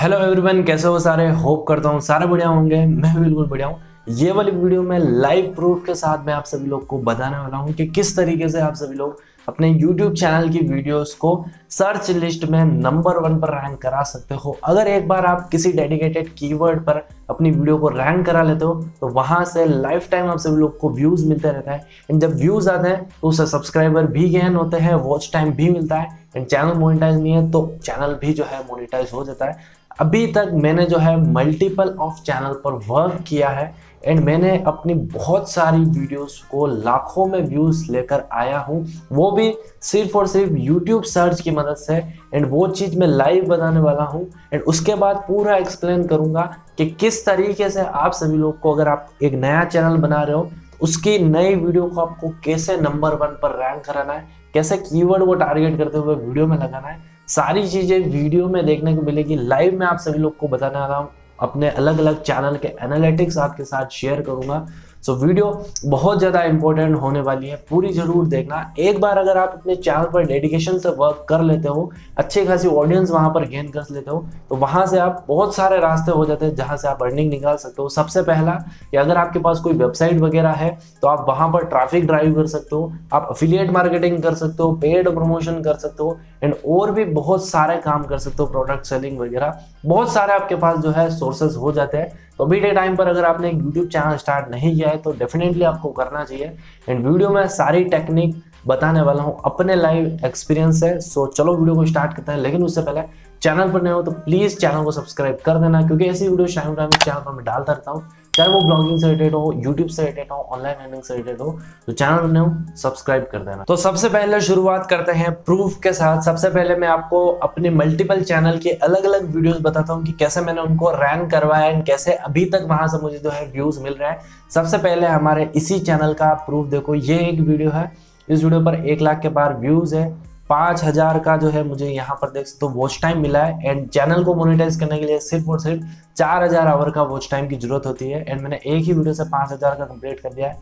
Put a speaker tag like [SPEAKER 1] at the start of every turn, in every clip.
[SPEAKER 1] Hello everyone, कैसे हो सारे। होप करता हूँ सारे बढ़िया होंगे। मैं भी बिल्कुल बढ़िया हूँ। ये वाली वीडियो में लाइव प्रूफ के साथ मैं आप सभी लोग को बताने वाला हूँ कि किस तरीके से आप सभी लोग अपने YouTube चैनल की वीडियोस को सर्च लिस्ट में नंबर 1 पर रैंक करा सकते हो। अगर एक बार आप किसी डेडिकेटेड कीवर्ड पर अपनी वीडियो को रैंक करा लेते हो तो वहां से लाइफ टाइम आप सभी लोग को व्यूज मिलते रहता है। एंड जब व्यूज आते हैं तो उससे सब्सक्राइबर भी गेन होते हैं, वॉच टाइम भी मिलता है। एंड चैनल मोनेटाइज नहीं है तो चैनल भी जो है मोनेटाइज हो जाता है। अभी तक मैंने जो है मल्टीपल ऑफ चैनल पर वर्क किया है एंड मैंने अपनी बहुत सारी वीडियोस को लाखों में व्यूज लेकर आया हूं, वो भी सिर्फ और सिर्फ YouTube सर्च की मदद से। एंड वो चीज़ मैं लाइव बताने वाला हूं एंड उसके बाद पूरा एक्सप्लेन करूंगा कि किस तरीके से आप सभी लोग को, अगर आप एक नया चैनल बना रहे हो तो उसकी नई वीडियो को आपको कैसे नंबर 1 पर रैंक कराना है, कैसे कीवर्ड को टारगेट करते हुए वीडियो में लगाना है। सारी चीजें वीडियो में देखने को मिलेगी। लाइव में आप सभी लोग को बताने वाला हूँ, अपने अलग अलग चैनल के एनालिटिक्स आपके साथ शेयर करूंगा। सो वीडियो बहुत ज़्यादा इंपॉर्टेंट होने वाली है, पूरी जरूर देखना। एक बार अगर आप अपने चैनल पर डेडिकेशन से वर्क कर लेते हो, अच्छी खासी ऑडियंस वहां पर गेन कर लेते हो, तो वहां से आप बहुत सारे रास्ते हो जाते हैं जहां से आप अर्निंग निकाल सकते हो। सबसे पहला कि अगर आपके पास कोई वेबसाइट वगैरह है तो आप वहां पर ट्रैफिक ड्राइव कर सकते हो, आप अफिलिएट मार्केटिंग कर सकते हो, पेड प्रमोशन कर सकते हो एंड और भी बहुत सारे काम कर सकते हो, प्रोडक्ट सेलिंग वगैरह बहुत सारे आपके पास जो है सोर्सेज हो जाते हैं। तो अभी के टाइम पर अगर आपने एक YouTube चैनल स्टार्ट नहीं किया है तो डेफिनेटली आपको करना चाहिए। एंड वीडियो में सारी टेक्निक बताने वाला हूँ अपने लाइव एक्सपीरियंस से। सो चलो वीडियो को स्टार्ट करते हैं। लेकिन उससे पहले चैनल पर नए हो तो प्लीज चैनल को सब्सक्राइब कर देना, क्योंकि ऐसी वीडियो टाइम टाइम चैनल पर मैं डालता रहता हूँ, चाहे वो ब्लॉगिंग से रिलेटेड हो, यूट्यूब से रिलेटेड हो, ऑनलाइन अर्निंग से रिलेटेड हो। तो चैनल पर नए हो सब्सक्राइब कर देना। तो सबसे पहले शुरुआत करते हैं प्रूफ के साथ। सबसे पहले मैं आपको अपने मल्टीपल चैनल के अलग अलग वीडियोस बताता हूँ कि कैसे मैंने उनको रैंक करवाया एंड कैसे अभी तक वहां से मुझे जो है व्यूज मिल रहा है। सबसे पहले हमारे इसी चैनल का प्रूफ देखो, ये एक वीडियो है, इस वीडियो पर 1 लाख के पार व्यूज है, 5000 का जो है मुझे यहाँ पर देख सकते हो वॉच टाइम मिला है। एंड चैनल को मोनेटाइज करने के लिए सिर्फ और सिर्फ 4000 आवर का वॉच टाइम की जरूरत होती है। एंड मैंने एक ही वीडियो से 5000 का कंप्लीट कर दिया है।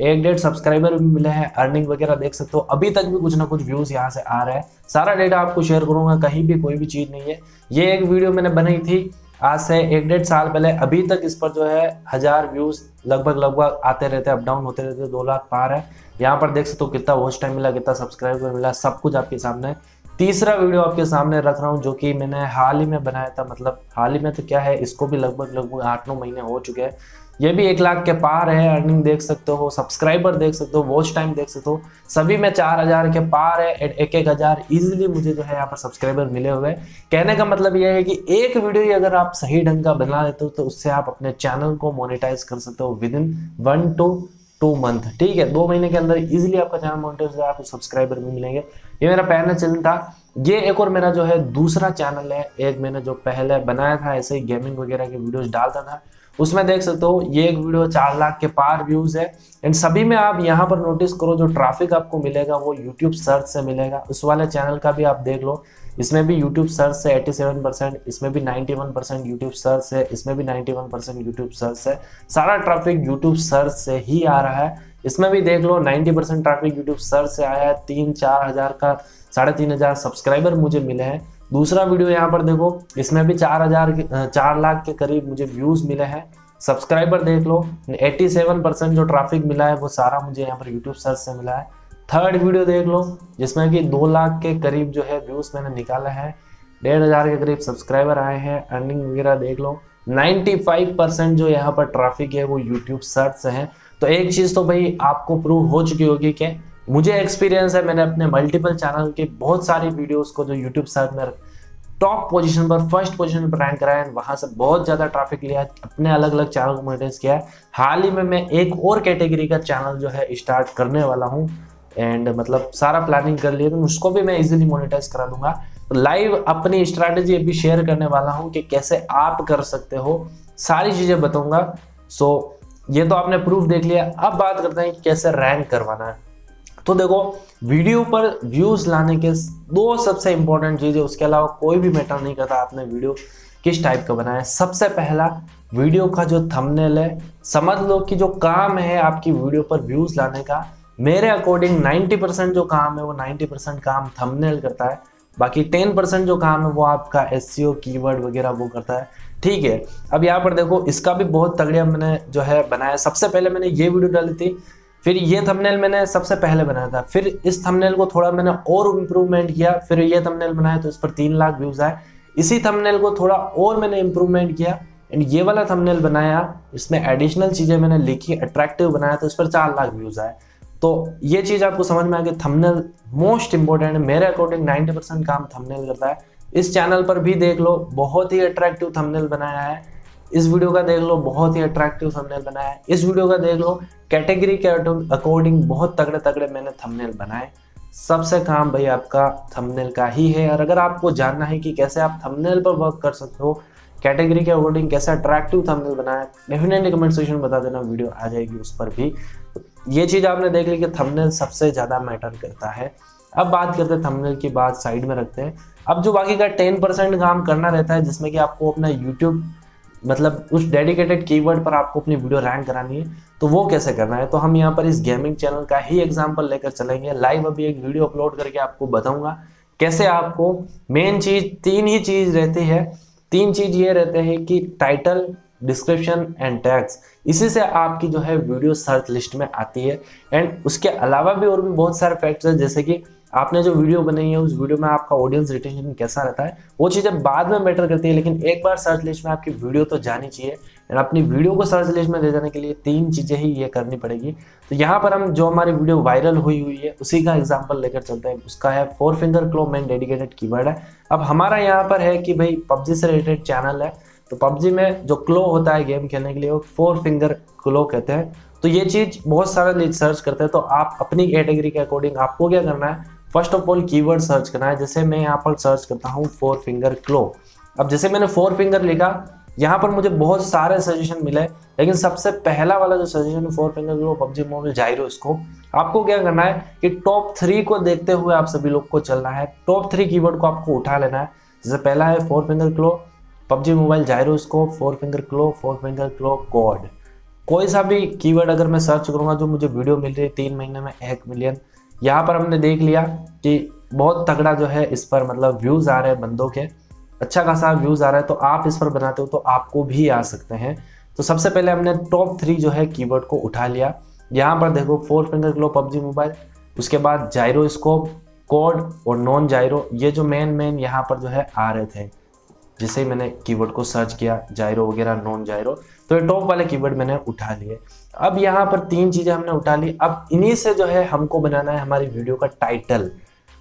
[SPEAKER 1] 1.5 सब्सक्राइबर भी मिले हैं, अर्निंग वगैरह देख सकते हो। अभी तक भी कुछ ना कुछ व्यूज यहाँ से आ रहा है। सारा डेटा आपको शेयर करूंगा, कहीं भी कोई भी चीज नहीं है। ये एक वीडियो मैंने बनाई थी आज से 1.5 साल पहले, अभी तक इस पर जो है 1000 व्यूज लगभग आते रहते हैं, अप डाउन होते रहते हैं। 2 लाख पार है। यहाँ पर देख सकते हो कितना वॉच टाइम मिला, कितना सब्सक्राइबर मिला, सब कुछ आपके सामने। तीसरा वीडियो आपके सामने रख रहा हूँ जो कि मैंने हाल ही में बनाया था, मतलब हाल ही में तो क्या है, इसको भी लगभग 8-9 महीने हो चुके हैं। ये भी 1 लाख के पार है। अर्निंग देख सकते हो, सब्सक्राइबर देख सकते हो, वॉच टाइम देख सकते हो, सभी में 4000 के पार है। 1-1000 इजीली मुझे जो है यहाँ पर सब्सक्राइबर मिले हुए। कहने का मतलब यह है कि एक वीडियो ही अगर आप सही ढंग का बना लेते हो तो उससे आप अपने चैनल को मोनेटाइज कर सकते हो विद इन 1 to 2 मंथ। ठीक है, 2 महीने के अंदर इजीली आपका चैनल मोनेटाइज हो, आपको सब्सक्राइबर भी मिलेंगे। ये मेरा पहला चैनल था। ये एक और मेरा जो है दूसरा चैनल है। एक मैंने जो पहले बनाया था ऐसे ही गेमिंग वगैरह के वीडियोस डालता था, उसमें देख सकते हो ये एक वीडियो 4 लाख के पार व्यूज है। एंड सभी में आप यहाँ पर नोटिस करो जो ट्रैफिक आपको मिलेगा वो YouTube सर्च से मिलेगा। उस वाले चैनल का भी आप देख लो, इसमें भी YouTube सर्च से 87%, इसमें भी 91% YouTube सर्च से, इसमें भी 91% YouTube सर्च से। सारा ट्रैफिक YouTube सर्च से ही आ रहा है। इसमें भी देख लो 90% ट्रैफिक YouTube सर्च से आया है। 3-4 हजार का 3500 सब्सक्राइबर मुझे मिले हैं। दूसरा वीडियो यहाँ पर देखो, इसमें भी 4 लाख के करीब मुझे व्यूज मिले हैं। सब्सक्राइबर देख लो, 87% जो ट्रैफिक मिला है वो सारा मुझे यहाँ पर YouTube सर्च से मिला है। थर्ड वीडियो देख लो जिसमें कि 2 लाख के करीब जो है व्यूज मैंने निकाला है, 1500 के करीब सब्सक्राइबर आए हैं। अर्निंग वगैरह देख लो, 95% जो यहाँ पर ट्रैफिक है वो YouTube सर्च से है। तो एक चीज तो भाई आपको प्रूव हो चुकी होगी कि मुझे एक्सपीरियंस है, मैंने अपने मल्टीपल चैनल के बहुत सारी वीडियोस को जो YouTube सर्च में टॉप पोजीशन पर, फर्स्ट पोजीशन पर रैंक कराया है, वहां से बहुत ज्यादा ट्रैफिक लिया, अपने अलग अलग चैनल को मोनेटाइज किया है। हाल ही में मैं एक और कैटेगरी का चैनल जो है स्टार्ट करने वाला हूँ एंड मतलब सारा प्लानिंग कर लिया, तो उसको भी मैं इजीली मोनेटाइज करा दूंगा। लाइव अपनी स्ट्रैटेजी अभी शेयर करने वाला हूँ कि कैसे आप कर सकते हो, सारी चीजें बताऊंगा। सो ये तो आपने प्रूफ देख लिया। अब बात करते हैं कि कैसे रैंक करवाना है। तो देखो, वीडियो पर व्यूज लाने के 2 सबसे इंपॉर्टेंट चीजें, उसके अलावा कोई भी मैटर नहीं करता आपने वीडियो किस टाइप का बनाया है। सबसे पहला, वीडियो का जो थंबनेल है, समझ लो कि जो काम है आपकी वीडियो पर व्यूज लाने का, मेरे अकॉर्डिंग 90% जो काम है वो 90% काम थंबनेल करता है। बाकी 10% जो काम है वो आपका एसईओ कीवर्ड वगैरह वो करता है। ठीक है, अब यहाँ पर देखो इसका भी बहुत तगड़िया मैंने जो है बनाया। सबसे पहले मैंने ये वीडियो डाली थी, फिर ये थंबनेल मैंने सबसे पहले बनाया था, फिर इस थंबनेल को थोड़ा मैंने और इम्प्रूवमेंट किया, फिर ये थंबनेल बनाया तो इस पर 3 लाख व्यूज आए। इसी थंबनेल को थोड़ा और मैंने इम्प्रूवमेंट किया एंड ये वाला थंबनेल बनाया, इसमें एडिशनल चीजें मैंने लिखी, अट्रैक्टिव बनाया तो इस पर 4 लाख व्यूज आए। तो ये चीज आपको समझ में आ गई, थंबनेल मोस्ट इंपॉर्टेंट है। मेरे अकॉर्डिंग 90% काम थंबनेल करता है। इस चैनल पर भी देख लो, बहुत ही अट्रैक्टिव थंबनेल बनाया है। इस वीडियो का देख लो, बहुत ही अट्रैक्टिव थंबनेल बनाया है। इस वीडियो का देख लो, कैटेगरी के अकॉर्डिंग बहुत तगड़े तगड़े मैंने थंबनेल बनाए। सबसे काम भाई आपका थंबनेल का ही है। और अगर आपको जानना है कि कैसे आप थंबनेल पर वर्क कर सकते हो, कैटेगरी के अकॉर्डिंग कैसे अट्रैक्टिव थंबनेल बनाया, डेफिनेटली कमेंट सेक्शन में बता देना, वीडियो आ जाएगी उस पर भी। ये चीज़ आपने देख ली कि थंबनेल सबसे ज़्यादा मैटर करता है। अब बात करते हैं थंबनेल की, बात साइड में रखते हैं। अब जो बाकी का 10% काम करना रहता है, जिसमें कि आपको अपना यूट्यूब मतलब उस डेडिकेटेड कीवर्ड पर आपको अपनी वीडियो रैंक करानी है, तो वो कैसे करना है। तो हम यहाँ पर इस गेमिंग चैनल का ही एग्जांपल लेकर चलेंगे। लाइव अभी एक वीडियो अपलोड करके आपको बताऊंगा कैसे आपको मेन चीज़ 3 ही चीज़ रहती है। 3 चीज़ ये रहते हैं कि टाइटल, डिस्क्रिप्शन एंड टैग्स। इसी से आपकी जो है वीडियो सर्च लिस्ट में आती है। एंड उसके अलावा भी और भी बहुत सारे फैक्ट्स हैं, जैसे कि आपने जो वीडियो बनाई है उस वीडियो में आपका ऑडियंस रिटेंशन कैसा रहता है, वो चीज़ें बाद में मैटर करती है, लेकिन एक बार सर्च लिस्ट में आपकी वीडियो तो जानी चाहिए। एंड अपनी वीडियो को सर्च लिस्ट में ले जाने के लिए 3 चीज़ें ही ये करनी पड़ेगी। तो यहाँ पर हम जो हमारी वीडियो वायरल हुई है उसी का एग्जाम्पल लेकर चलते हैं। उसका है 4 फिंगर क्लो, मेन डेडिकेटेड कीवर्ड है। अब हमारा यहाँ पर है कि भाई पबजी से रिलेटेड चैनल है, तो पबजी में जो क्लो होता है गेम खेलने के लिए, वो 4 फिंगर क्लो कहते हैं। तो ये चीज़ बहुत सारे लोग सर्च करते हैं, तो आप अपनी कैटेगरी के अकॉर्डिंग आपको क्या करना है, first of all keyword search करना है। जैसे मैं यहाँ पर सर्च करता हूँ 4 फिंगर क्लो। अब जैसे मैंने 4 फिंगर लिखा, यहाँ पर मुझे बहुत सारे सजेशन मिले, लेकिन सबसे पहला वाला जो सजेशन है 4 finger claw, PUBG mobile gyroscope. आपको क्या करना है कि टॉप 3 को देखते हुए आप सभी लोग को चलना है। टॉप 3 कीवर्ड को आपको उठा लेना है। जैसे पहला है 4 finger claw, PUBG mobile gyroscope, 4 finger क्लो, 4 फिंगर क्लो कोड। कोई सा भी कीवर्ड अगर मैं सर्च करूंगा, जो मुझे वीडियो मिल रही है 3 महीने में 1 मिलियन, यहाँ पर हमने देख लिया कि बहुत तगड़ा जो है इस पर मतलब व्यूज आ रहे हैं बंदों के, अच्छा खासा व्यूज आ रहा है। तो आप इस पर बनाते हो तो आपको भी आ सकते हैं। तो सबसे पहले हमने टॉप 3 जो है कीवर्ड को उठा लिया। यहाँ पर देखो 4 फिंगर क्लो, पबजी मोबाइल, उसके बाद जायरोस्कोप, कोड और नॉन जायरो, ये जो मेन यहाँ पर जो है आ रहे थे। जिसे मैंने कीवर्ड को सर्च किया, जायरो वगैरह, नॉन जायरो, तो ये टॉप वाले कीवर्ड मैंने उठा लिए। अब यहाँ पर 3 चीज़ें हमने उठा ली। अब इन्हीं से जो है हमको बनाना है हमारी वीडियो का टाइटल।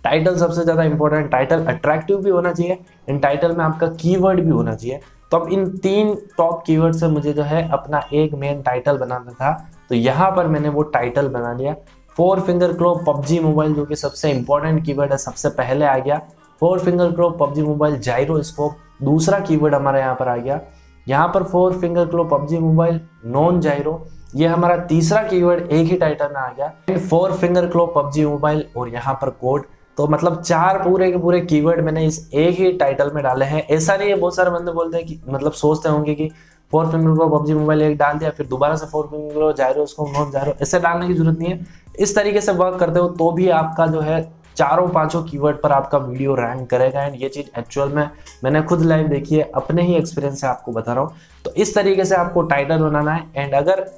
[SPEAKER 1] टाइटल सबसे ज़्यादा इंपॉर्टेंट, टाइटल अट्रैक्टिव भी होना चाहिए, इन टाइटल में आपका कीवर्ड भी होना चाहिए। तो अब इन 3 टॉप कीवर्ड से मुझे जो है अपना एक मेन टाइटल बनाना था, तो यहाँ पर मैंने वो टाइटल बना लिया। 4 फिंगर क्लो, पबजी मोबाइल, जो कि सबसे इंपॉर्टेंट कीवर्ड है, सबसे पहले आ गया। 4 finger claw, PUBG mobile, gyroscope, दूसरा कीवर्ड हमारा यहाँ पर आ गया। यहाँ पर 4 finger claw, PUBG mobile, non जायरो, ये हमारा तीसरा कीवर्ड एक ही टाइटल में आ गया। 4 फिंगर क्लो, पबजी मोबाइल और यहाँ पर कोड। तो मतलब 4 पूरे के पूरे कीवर्ड मैंने इस एक ही टाइटल में डाले हैं। ऐसा नहीं है, बहुत सारे बंदे बोलते हैं कि मतलब सोचते होंगे कि 4 फिंगर क्लो, पबजी मोबाइल एक डाल दिया, फिर दोबारा से 4 फिंगर क्लो, जायरोस्कोप, नॉन जायरो, ऐसे डालने की जरूरत नहीं है। इस तरीके से वर्क करते हो तो भी आपका जो है 4-5 कीवर्ड पर आपका वीडियो रैंक करेगा। एंड ये चीज़ एक्चुअल में मैंने खुद लाइव देखी है, अपने ही एक्सपीरियंस से आपको बता रहा हूँ। तो इस तरीके से आपको टाइटल बनाना है। एंड अगर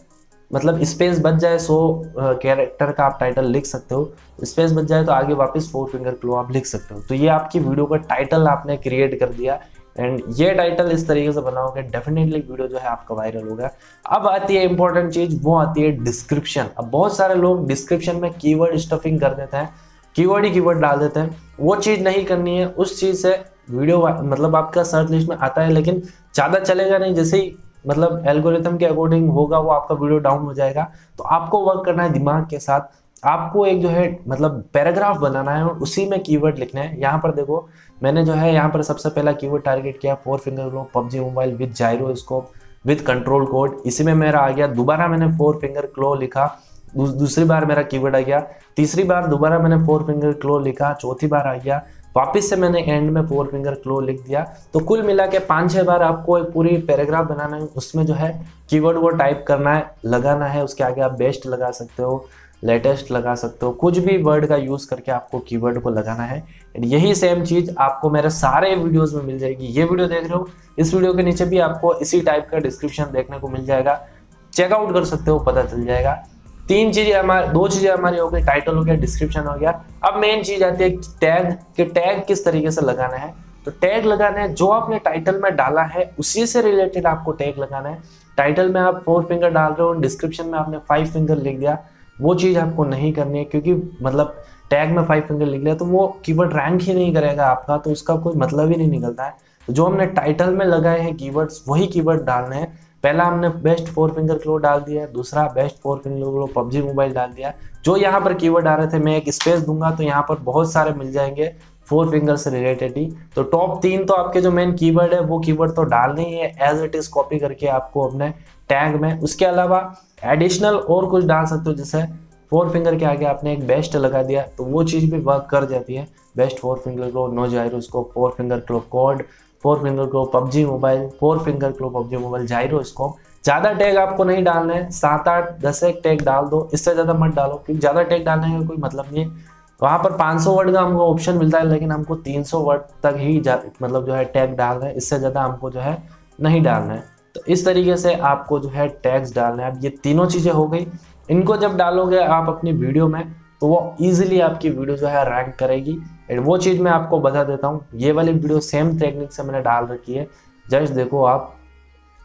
[SPEAKER 1] मतलब स्पेस बच जाए, 100 कैरेक्टर का आप टाइटल लिख सकते हो, स्पेस बच जाए तो आगे वापस 4 फिंगर क्लो आप लिख सकते हो। तो ये आपकी वीडियो का टाइटल आपने क्रिएट कर दिया। एंड ये टाइटल इस तरीके से बनाओगे, डेफिनेटली वीडियो जो है आपका वायरल होगा। अब आती है इंपॉर्टेंट चीज़, वो आती है डिस्क्रिप्शन। अब बहुत सारे लोग डिस्क्रिप्शन में कीवर्ड स्टफिंग कर देते हैं, कीवर्ड ही कीवर्ड डाल देते हैं। वो चीज़ नहीं करनी है। उस चीज़ से वीडियो मतलब आपका सर्च लिस्ट में आता है, लेकिन ज़्यादा चलेगा नहीं। जैसे ही मतलब एल्गोरिथम के अकॉर्डिंग होगा, वो आपका वीडियो डाउन हो जाएगा। तो आपको वर्क करना है दिमाग के साथ। आपको एक जो है मतलब पैराग्राफ बनाना है और उसी में कीवर्ड लिखना है। यहाँ पर देखो मैंने जो है यहाँ पर सबसे पहला कीवर्ड टारगेट किया 4 finger claw, PUBG mobile with gyroscope with control code. इसी में मेरा आ गया। दोबारा मैंने 4 फिंगर क्लो लिखा, दूसरी बार मेरा कीवर्ड आ गया। तीसरी बार दोबारा मैंने 4 फिंगर क्लो लिखा, चौथी बार आ गया। वापस से मैंने एंड में 4 फिंगर क्लो लिख दिया। तो कुल मिला के 5-6 बार आपको एक पूरी पैराग्राफ बनाना है। उसमें जो है कीवर्ड को टाइप करना है, लगाना है। उसके आगे आप बेस्ट लगा सकते हो, लेटेस्ट लगा सकते हो, कुछ भी वर्ड का यूज़ करके आपको कीवर्ड को लगाना है। यही सेम चीज़ आपको मेरे सारे वीडियोस में मिल जाएगी। ये वीडियो देख रहे हो, इस वीडियो के नीचे भी आपको इसी टाइप का डिस्क्रिप्शन देखने को मिल जाएगा, चेकआउट कर सकते हो, पता चल जाएगा। दो चीज़ें हमारी हो गई, टाइटल हो गया, डिस्क्रिप्शन हो गया। अब मेन चीज़ आती है टैग, कि टैग किस तरीके से लगाना है। तो टैग लगाना है, जो आपने टाइटल में डाला है उसी से रिलेटेड आपको टैग लगाना है। टाइटल में आप 4 फिंगर डाल रहे हो, डिस्क्रिप्शन में आपने 5 फिंगर लिख दिया, वो चीज़ आपको नहीं करनी है, क्योंकि मतलब टैग में 5 फिंगर लिख लिया तो वो कीवर्ड रैंक ही नहीं करेगा आपका, तो उसका कोई मतलब ही नहीं निकलता है। तो जो हमने टाइटल में लगाए हैं कीवर्ड्स, वही कीवर्ड डालने हैं। पहला हमने बेस्ट 4 फिंगर क्लो डाल दिया, दूसरा best 4 finger claw PUBG mobile डाल दिया। जो यहाँ पर कीवर्ड आ रहे थे, मैं एक स्पेस दूंगा तो यहाँ पर बहुत सारे मिल जाएंगे 4 फिंगर से रिलेटेड ही। तो टॉप 3 तो आपके जो मेन कीवर्ड है वो कीवर्ड तो डालने ही है, एज इट इज कॉपी करके आपको अपने टैग में। उसके अलावा एडिशनल और कुछ डाल सकते हो, जैसे 4 फिंगर के आगे आपने एक बेस्ट लगा दिया तो वो चीज़ भी वर्क कर जाती है। बेस्ट 4 फिंगर क्लो नो जायरोस्कोप, 4 फिंगर क्लो code, 4 finger claw PUBG mobile, 4 finger claw PUBG mobile gyroscope. ज़्यादा टैग आपको नहीं डालना है, 7, 8, 10 एक टैग डाल दो, इससे ज़्यादा मत डालो, क्योंकि ज़्यादा टैग डालने का कोई मतलब नहीं है। वहाँ पर 500 वर्ड का हमको ऑप्शन मिलता है, लेकिन हमको 300 वर्ड तक ही मतलब जो है टैग डालना है, इससे ज़्यादा हमको जो है नहीं डालना है। तो इस तरीके से आपको जो है टैग्स डालना है। अब ये तीनों चीज़ें हो गई, इनको जब डालोगे आप अपनी वीडियो में तो वो ईजिली आपकी वीडियो जो है रैंक करेगी। एंड वो चीज़ मैं आपको बता देता हूँ, ये वाली वीडियो सेम टेक्निक से मैंने डाल रखी है। जस्ट देखो आप,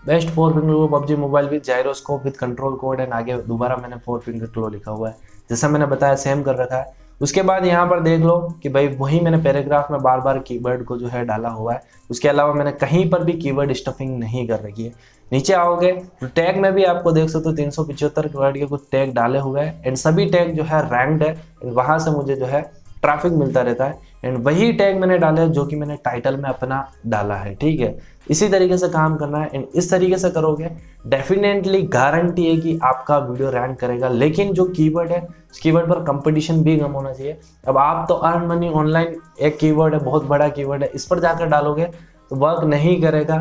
[SPEAKER 1] best 4 finger claw PUBG mobile with gyroscope with control code, and आगे दोबारा मैंने 4 फिंगर क्लो लिखा हुआ है, जैसा मैंने बताया सेम कर रखा है। उसके बाद यहाँ पर देख लो कि भाई वही मैंने पैराग्राफ में बार बार कीवर्ड को जो है डाला हुआ है। उसके अलावा मैंने कहीं पर भी कीवर्ड स्टफिंग नहीं कर रखी है। नीचे आओगे तो टैग में भी आपको देख सकते हो 375 वर्ड के कुछ टैग डाले हुए हैं, एंड सभी टैग जो है रैंक्ड है, वहाँ से मुझे जो है ट्रैफिक मिलता रहता है। एंड वही टैग मैंने डाला है जो कि मैंने टाइटल में अपना डाला है, ठीक है। इसी तरीके से काम करना है, एंड इस तरीके से करोगे डेफिनेटली गारंटी है कि आपका वीडियो रैंक करेगा। लेकिन जो कीवर्ड है उस कीवर्ड पर कंपटीशन भी कम होना चाहिए। अब आप तो अर्न मनी ऑनलाइन एक कीवर्ड है, बहुत बड़ा कीवर्ड है, इस पर जाकर डालोगे तो वर्क नहीं करेगा,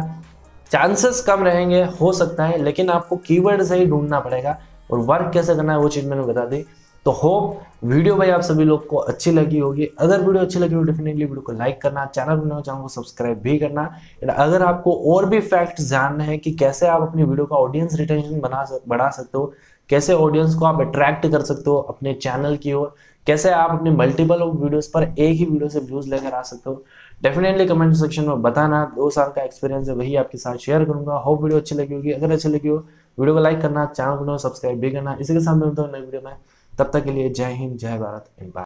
[SPEAKER 1] चांसेस कम रहेंगे, हो सकता है, लेकिन आपको कीवर्ड से ही ढूंढना पड़ेगा। और वर्क कैसे करना है वो चीज़ मैंने बता दी। तो होप वीडियो भाई आप सभी लोग को अच्छी लगी होगी। अगर वीडियो अच्छी लगी हो डेफिनेटली वीडियो को लाइक करना, चैनल को सब्सक्राइब भी करना। अगर आपको और भी फैक्ट्स जानना है कि कैसे आप अपनी वीडियो का ऑडियंस रिटेंशन बढ़ा सकते हो, कैसे ऑडियंस को आप अट्रैक्ट कर सकते हो अपने चैनल की ओर, कैसे आप अपने मल्टीपल वीडियोस पर एक ही वीडियो से व्यूज लेकर आ सकते हो, डेफिनेटली कमेंट सेक्शन में बताना। 2 साल का एक्सपीरियंस है, वही आपके साथ शेयर करूंगा। होप वीडियो अच्छी लगी होगी। अगर अच्छी लगी हो वीडियो को लाइक करना, चैनल को सब्सक्राइब भी करना। इसी के साथ मिलता हूं नई वीडियो में, तब तक के लिए जय हिंद, जय भारत एंड बाय।